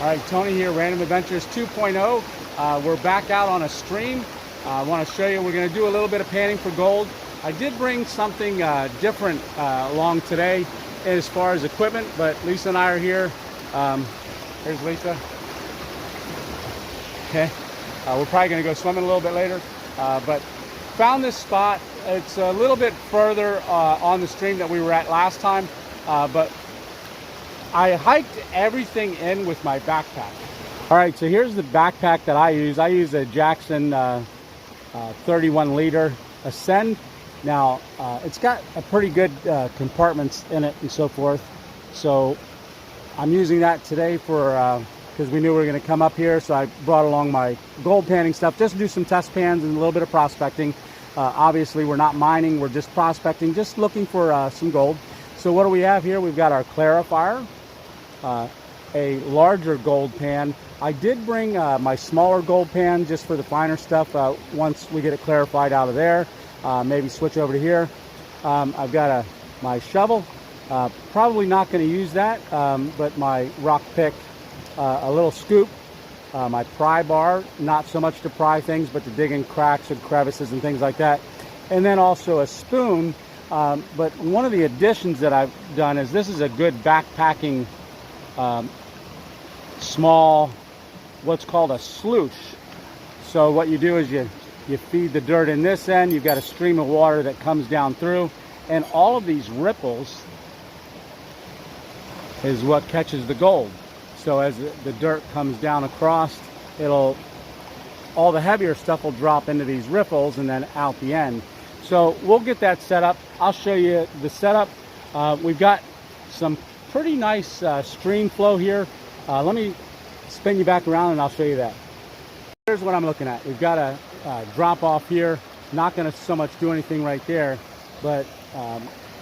All right, Tony here, Random Adventures 2.0. We're back out on a stream. I want to show you, we're going to do a little bit of panning for gold. I did bring something different along today as far as equipment, but Lisa and I are here. Here's Lisa. Okay, we're probably going to go swimming a little bit later, but found this spot. It's a little bit further on the stream that we were at last time, but I hiked everything in with my backpack. All right, so here's the backpack that I use. I use a Jackson 31 liter Ascend. Now, it's got a pretty good compartments in it and so forth. So I'm using that today for, because we knew we were gonna come up here. So I brought along my gold panning stuff, just to do some test pans and a little bit of prospecting. Obviously, we're not mining, we're just prospecting, just looking for some gold. So what do we have here? We've got our clarifier, a larger gold pan. I did bring my smaller gold pan just for the finer stuff. Once we get it clarified out of there, maybe switch over to here. I've got my shovel. Probably not going to use that, but my rock pick, a little scoop, my pry bar, not so much to pry things, but to dig in cracks and crevices and things like that. And then also a spoon. But one of the additions that I've done is this is a good backpacking small, what's called a sluice. So what you do is you feed the dirt in this end, you've got a stream of water that comes down through, and all of these ripples is what catches the gold. So as the dirt comes down across, all the heavier stuff will drop into these riffles and then out the end. So we'll get that set up. I'll show you the setup. We've got some pretty nice stream flow here. Let me spin you back around and I'll show you that. Here's what I'm looking at. We've got a drop off here. Not going to so much do anything right there, but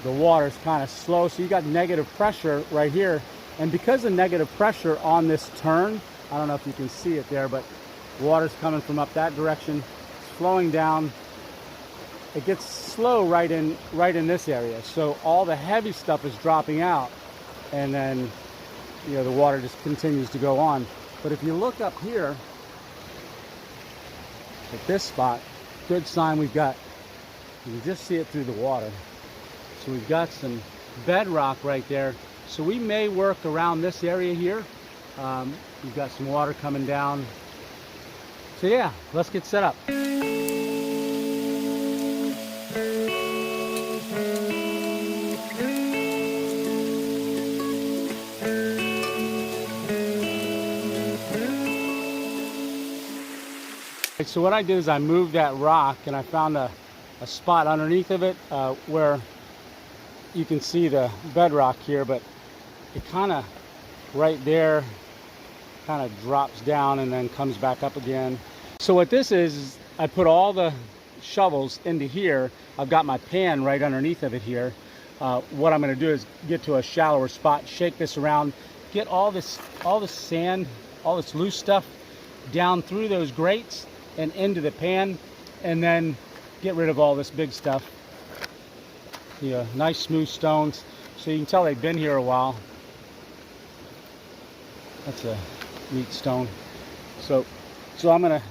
the water's kind of slow. So you got negative pressure right here. And because of negative pressure on this turn, I don't know if you can see it there, but water's coming from up that direction, flowing down. It gets slow right in this area. So all the heavy stuff is dropping out, and then the water just continues to go on. But if you look up here at this spot, good sign we've got, you can just see it through the water. So we've got some bedrock right there. So we may work around this area here. We've got some water coming down. So yeah, let's get set up. So what I did is I moved that rock and I found a spot underneath of it where you can see the bedrock here, but it kind of right there kind of drops down and then comes back up again. So what this is I put all the shovels into here. I've got my pan right underneath of it here. What I'm going to do is get to a shallower spot, shake this around, get all this sand, all this loose stuff down through those grates and into the pan, and then get rid of all this big stuff. Nice smooth stones, so you can tell they've been here a while. That's a neat stone. So I'm gonna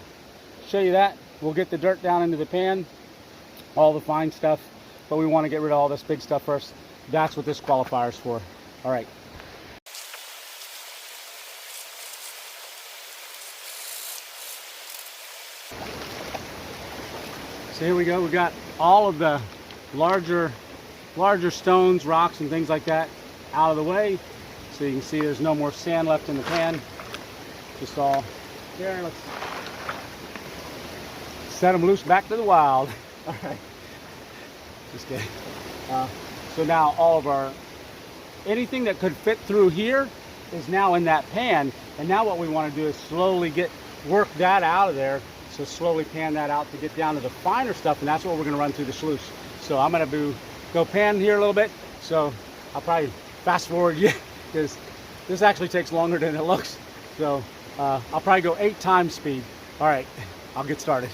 show you that. We'll get the dirt down into the pan, all the fine stuff, but we want to get rid of all this big stuff first. That's what this qualifier is for. All right. So here we go. We got all of the larger stones, rocks, and things like that out of the way. So you can see there's no more sand left in the pan. Just all there. Let's set them loose back to the wild. All right. Just kidding. So now all of anything that could fit through here is now in that pan. And now what we want to do is slowly work that out of there. So slowly pan that out to get down to the finer stuff, and that's what we're going to run through the sluice. So I'm going to go pan here a little bit. So I'll probably fast forward you because this actually takes longer than it looks. So I'll probably go 8 times speed. All right, I'll get started.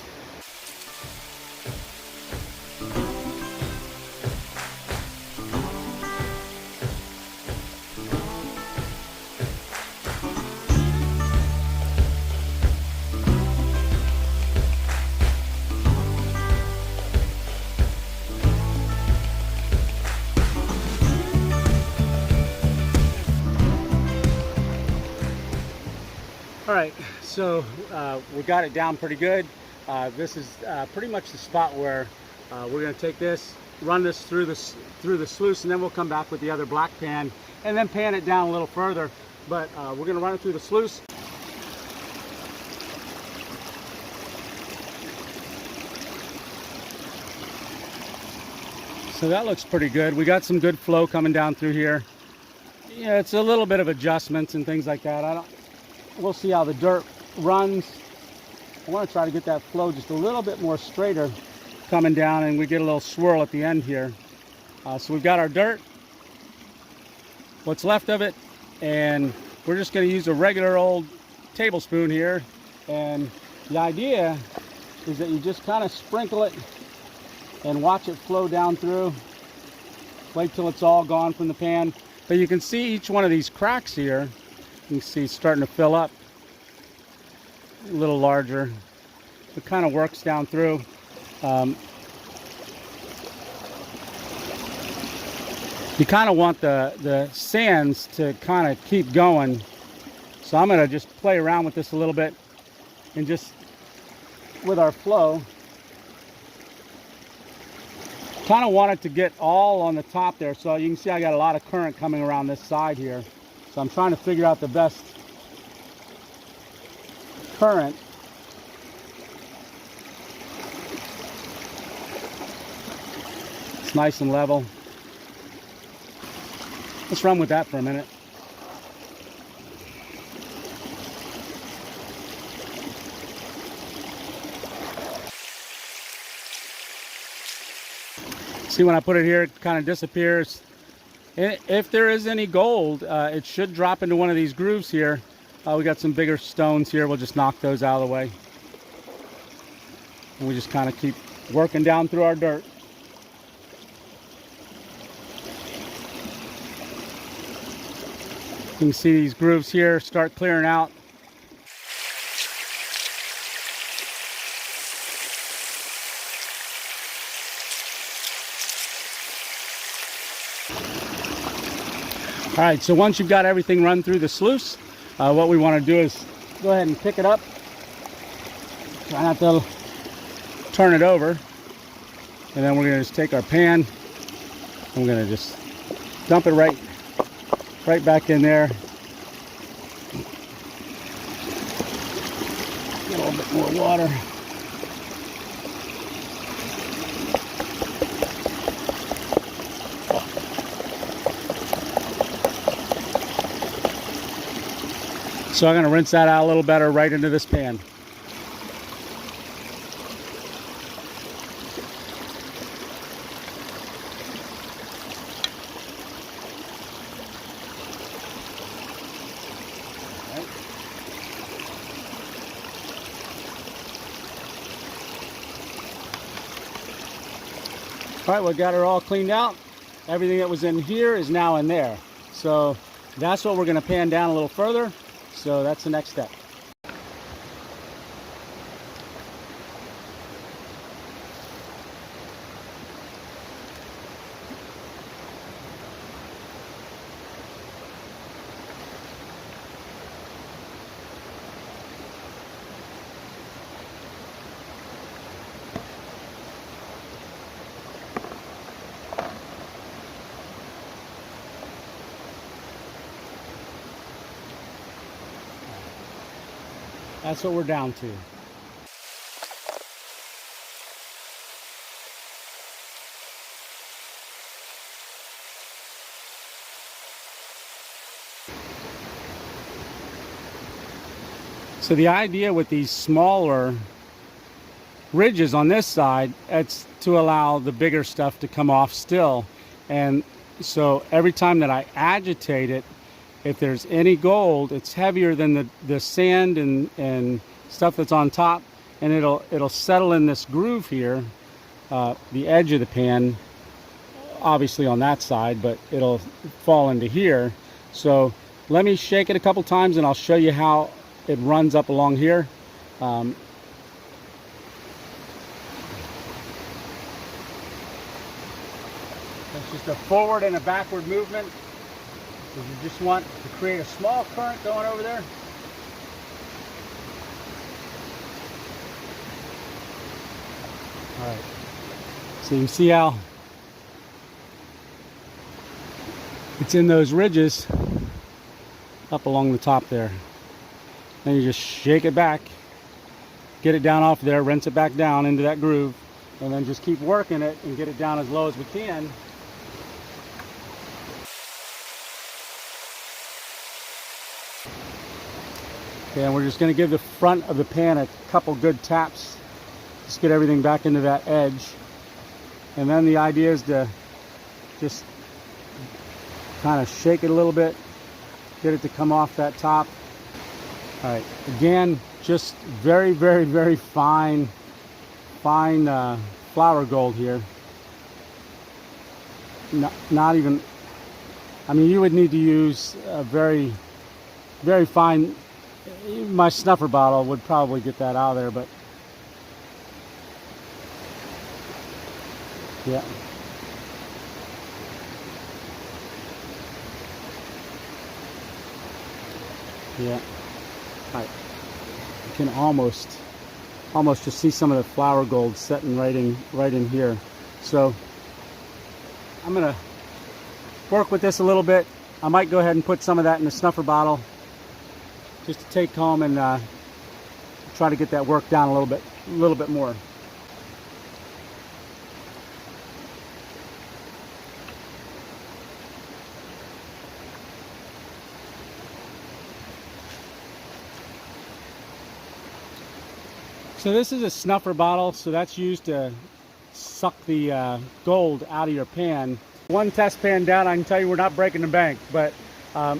All right, so we got it down pretty good. This is pretty much the spot where we're going to take this, run this through the sluice, and then we'll come back with the other black pan and then pan it down a little further. But we're going to run it through the sluice. So that looks pretty good. We got some good flow coming down through here. Yeah, it's a little bit of adjustments and things like that. We'll see how the dirt runs. I want to try to get that flow just a little bit more straighter coming down, and we get a little swirl at the end here. So we've got our dirt, what's left of it, and we're just going to use a regular old tablespoon here. And the idea is that you just kind of sprinkle it and watch it flow down through. Wait till it's all gone from the pan. But you can see each one of these cracks here. You can see it's starting to fill up a little larger. It kind of works down through. You kind of want the sands to kind of keep going. So I'm going to just play around with this a little bit and just with our flow. Kind of want it to get all on the top there. So you can see I got a lot of current coming around this side here. So I'm trying to figure out the best current. It's nice and level. Let's run with that for a minute. See, when I put it here, it kind of disappears. If there is any gold, it should drop into one of these grooves here. We got some bigger stones here. We'll just knock those out of the way. And we just kind of keep working down through our dirt. You can see these grooves here start clearing out. All right, so once you've got everything run through the sluice, what we want to do is go ahead and pick it up. Try not to turn it over. And then we're going to just take our pan. I'm going to just dump it right back in there. A little bit more water. So I'm going to rinse that out a little better right into this pan. All right, we got her all cleaned out. Everything that was in here is now in there. So that's what we're going to pan down a little further. So that's the next step. That's what we're down to. So the idea with these smaller ridges on this side, it's to allow the bigger stuff to come off still. And so every time that I agitate it, if there's any gold, it's heavier than the sand and stuff that's on top, and it'll settle in this groove here, the edge of the pan, obviously on that side, but it'll fall into here. So let me shake it a couple times and I'll show you how it runs up along here. It's just a forward and a backward movement. So you just want to create a small current going over there. All right, so you can see how it's in those ridges up along the top there. Then you just shake it back, get it down off there, rinse it back down into that groove, and then just keep working it and get it down as low as we can. Okay, and we're just going to give the front of the pan a couple good taps. Just get everything back into that edge. And then the idea is to just kind of shake it a little bit, get it to come off that top. All right, again, just very, very, very fine flour gold here. Not even, I mean, you would need to use a very, very fine, my snuffer bottle would probably get that out of there, but yeah. Yeah. All right. You can almost just see some of the flour gold setting right in here. So I'm gonna work with this a little bit. I might go ahead and put some of that in the snuffer bottle just to take home and try to get that work down a little bit more. So this is a snuffer bottle, so that's used to suck the gold out of your pan. One test pan down, I can tell you we're not breaking the bank, but a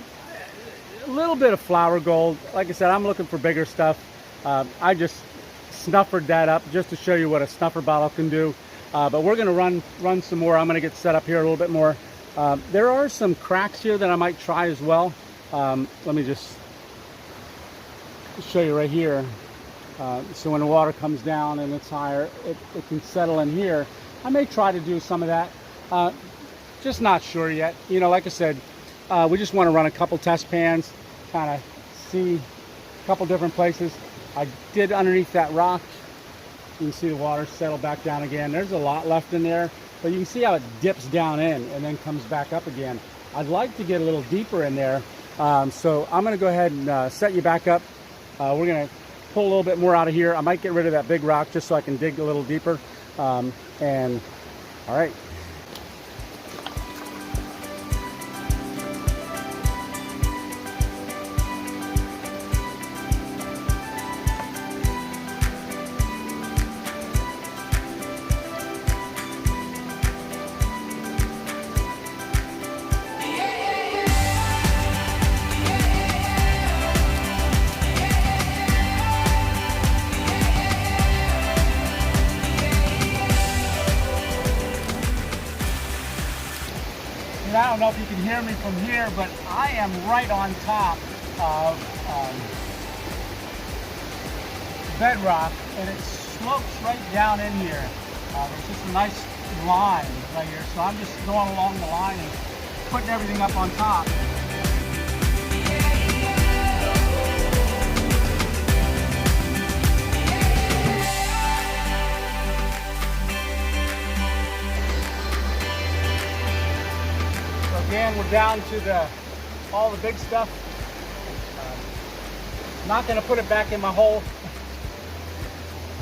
little bit of flour gold. Like I said, I'm looking for bigger stuff. I just snuffered that up just to show you what a snuffer bottle can do. But we're going to run some more. I'm going to get set up here a little bit more. There are some cracks here that I might try as well. Let me just show you right here. So when the water comes down and it's higher, it can settle in here. I may try to do some of that. Just not sure yet. You know, like I said, we just want to run a couple test pans, kind of see a couple different places. I did underneath that rock. You can see the water settle back down again. There's a lot left in there, but you can see how it dips down in and then comes back up again. I'd like to get a little deeper in there. So I'm going to go ahead and set you back up. We're going to pull a little bit more out of here. I might get rid of that big rock just so I can dig a little deeper. And all right. I don't know if you can hear me from here, but I am right on top of bedrock, and it slopes right down in here. There's just a nice line right here, so I'm just going along the line and putting everything up on top. Again, we're down to all the big stuff. Not going to put it back in my hole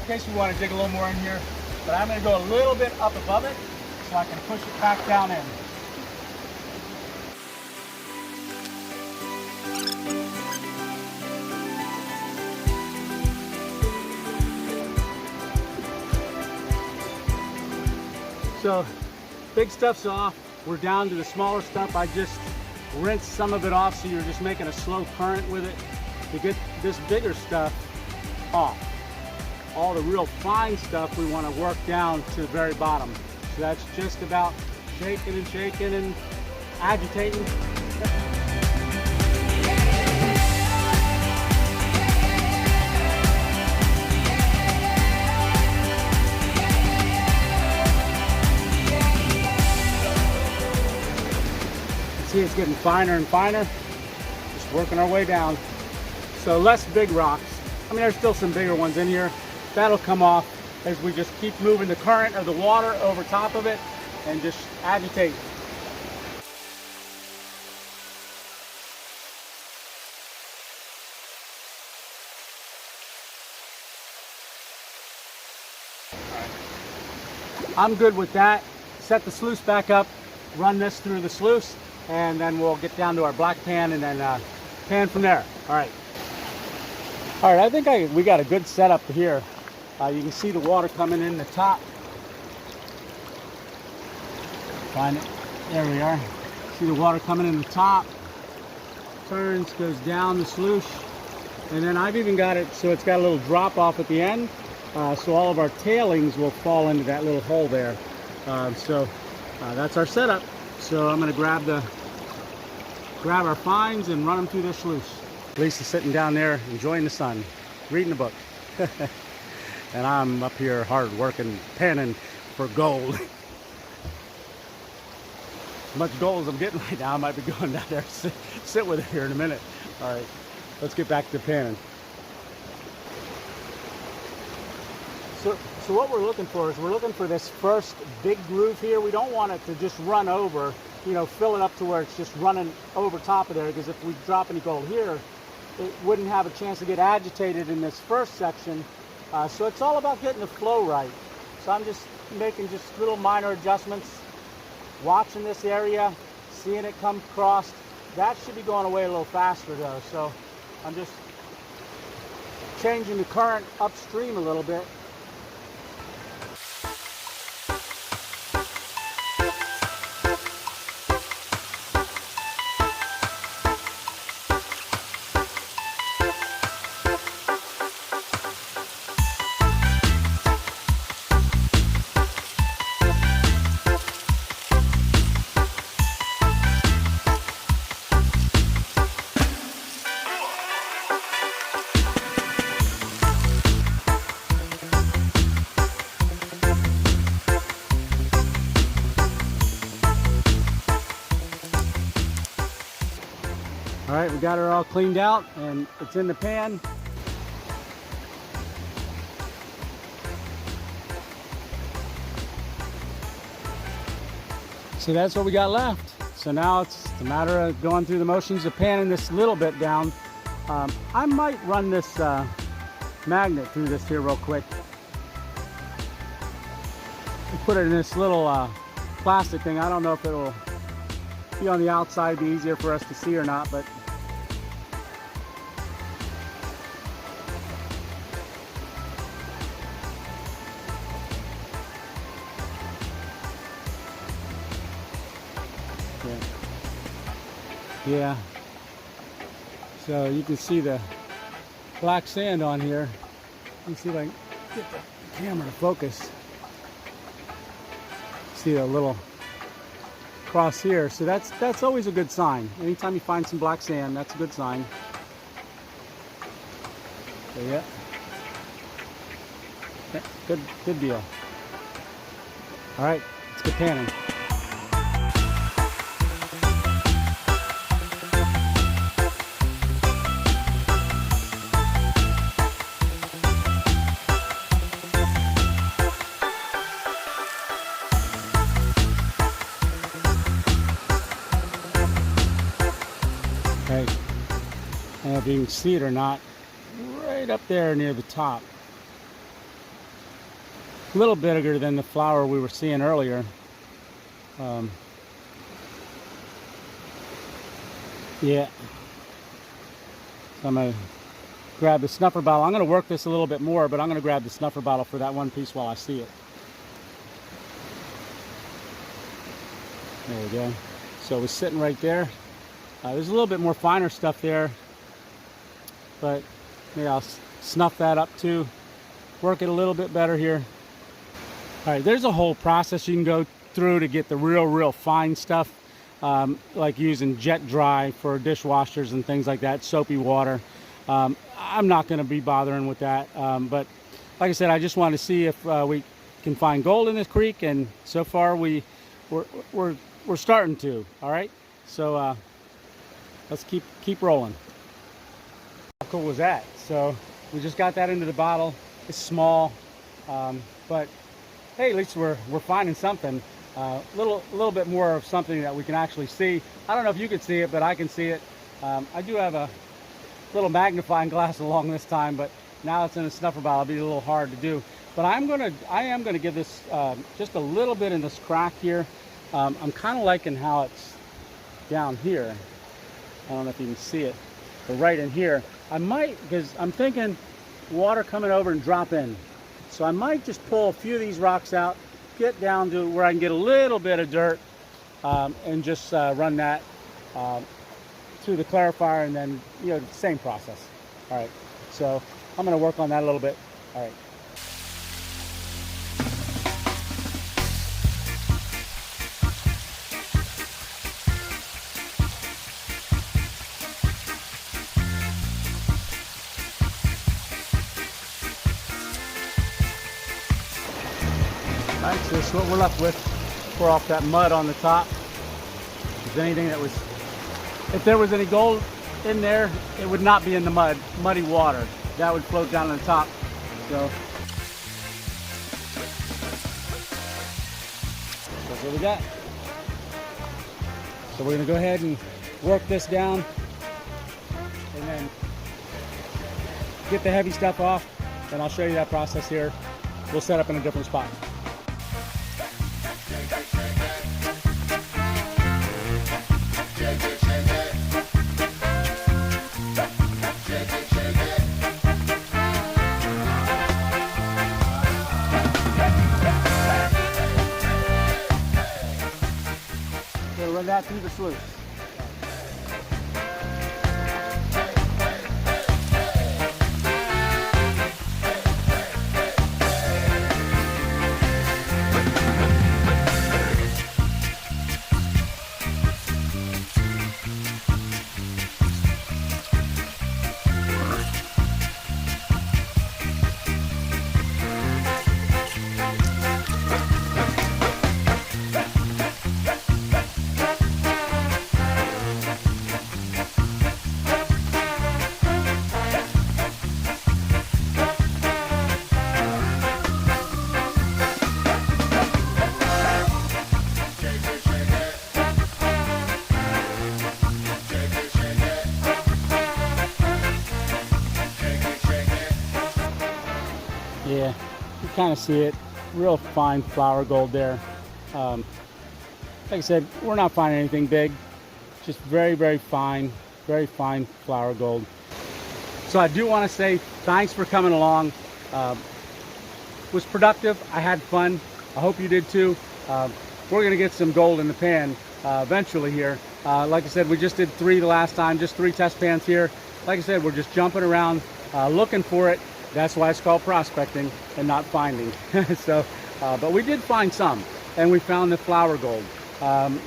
in case we want to dig a little more in here, but I'm going to go a little bit up above it so I can push it back down in. So big stuff's off. We're down to the smaller stuff. I just rinsed some of it off, so you're just making a slow current with it to get this bigger stuff off. All the real fine stuff we want to work down to the very bottom. So that's just about shaking and shaking and agitating. See, it's getting finer and finer. Just working our way down. So less big rocks. I mean, there's still some bigger ones in here. That'll come off is we just keep moving the current of the water over top of it and just agitate. I'm good with that. Set the sluice back up, run this through the sluice, and then we'll get down to our black pan and then pan from there. All right. I think we got a good setup here. You can see the water coming in the top. Find it. There we are. See the water coming in the top. Turns, goes down the sluice. And then I've even got it so it's got a little drop off at the end. So all of our tailings will fall into that little hole there. That's our setup. So I'm going to grab our fines and run them through this sluice. Lisa's sitting down there enjoying the sun, reading a book. And I'm up here hard working, panning for gold. As much gold as I'm getting right now, I might be going down there and sit with it here in a minute. All right, let's get back to panning. So what we're looking for is we're looking for this first big groove here. We don't want it to just run over, you know, fill it up to where it's just running over top of there, because if we drop any gold here, it wouldn't have a chance to get agitated in this first section. So it's all about getting the flow right. So I'm just making just little minor adjustments, watching this area, seeing it come across. That should be going away a little faster though. So I'm just changing the current upstream a little bit. All right, we got her all cleaned out and it's in the pan. So that's what we got left. So now it's a matter of going through the motions of panning this little bit down. I might run this magnet through this here real quick. Put it in this little plastic thing. I don't know if it'll be on the outside, be easier for us to see or not, but yeah. So you can see the black sand on here. Let me see if I can get the camera to focus. See a little cross here. So that's always a good sign. Anytime you find some black sand, that's a good sign. So yeah. Good deal. All right, let's get panning. Okay, I don't know if you can see it or not, right up there near the top. A little bigger than the flower we were seeing earlier. Yeah. So I'm going to grab the snuffer bottle. I'm going to work this a little bit more, but I'm going to grab the snuffer bottle for that one piece while I see it. There we go. So it was sitting right there. There's a little bit more finer stuff there, but maybe I'll snuff that up too. Work it a little bit better here. All right, there's a whole process you can go through to get the real fine stuff, like using jet dry for dishwashers and things like that, soapy water. I'm not going to be bothering with that, but like I said, I just want to see if we can find gold in this creek, and so far we're starting to. All right, so let's keep rolling. How cool was that? So we just got that into the bottle. It's small. But hey, at least we're finding something. Little bit more of something that we can actually see. I don't know if you can see it, but I can see it. I do have a little magnifying glass along this time, but now it's in a snuffer bottle. It'll be a little hard to do. But I am gonna give this just a little bit in this crack here. I'm kind of liking how it's down here. I don't know if you can see it, but right in here, I might, because I'm thinking water coming over and drop in. So I might just pull a few of these rocks out, get down to where I can get a little bit of dirt, and just run that through the clarifier, and then, you know, same process. All right, so I'm gonna work on that a little bit. All right. Alright, so this is what we're left with. Pour off that mud on the top. If there's anything that was, if there was any gold in there, it would not be in the muddy water. That would float down on the top. So that's what we got. So we're gonna go ahead and work this down and then get the heavy stuff off, and I'll show you that process here. We'll set up in a different spot. Run that through the sluice. Yeah, you kind of see it, real fine flour gold there. Like I said, we're not finding anything big, just very fine flour gold. So I do want to say thanks for coming along. Was productive. I had fun. I hope you did too. We're gonna get some gold in the pan eventually here. Like I said, we just did 3 the last time, just 3 test pans here. Like I said, we're just jumping around looking for it. That's why it's called prospecting and not finding. So, but we did find some, and we found the flour gold.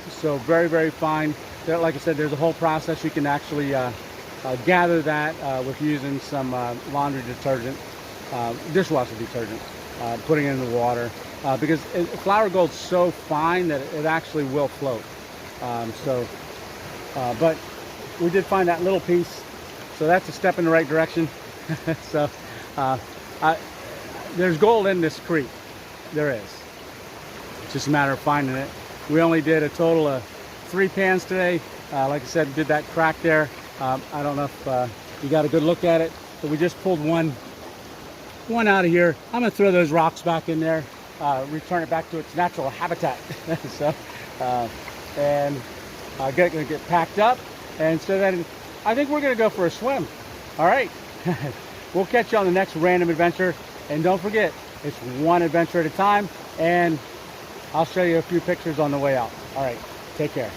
So very fine. There, like I said, there's a whole process. You can actually gather that with using some laundry detergent, dishwasher detergent, putting it in the water, because flour gold's so fine that it actually will float. But we did find that little piece, so that's a step in the right direction. So there's gold in this creek. There is. It's just a matter of finding it. We only did a total of 3 pans today. Like I said, did that crack there. I don't know if you got a good look at it, but we just pulled one out of here. I'm gonna throw those rocks back in there, return it back to its natural habitat. So, and gonna get packed up, and so then I think we're gonna go for a swim. All right. We'll catch you on the next random adventure, and don't forget, it's one adventure at a time, and I'll show you a few pictures on the way out. All right, take care.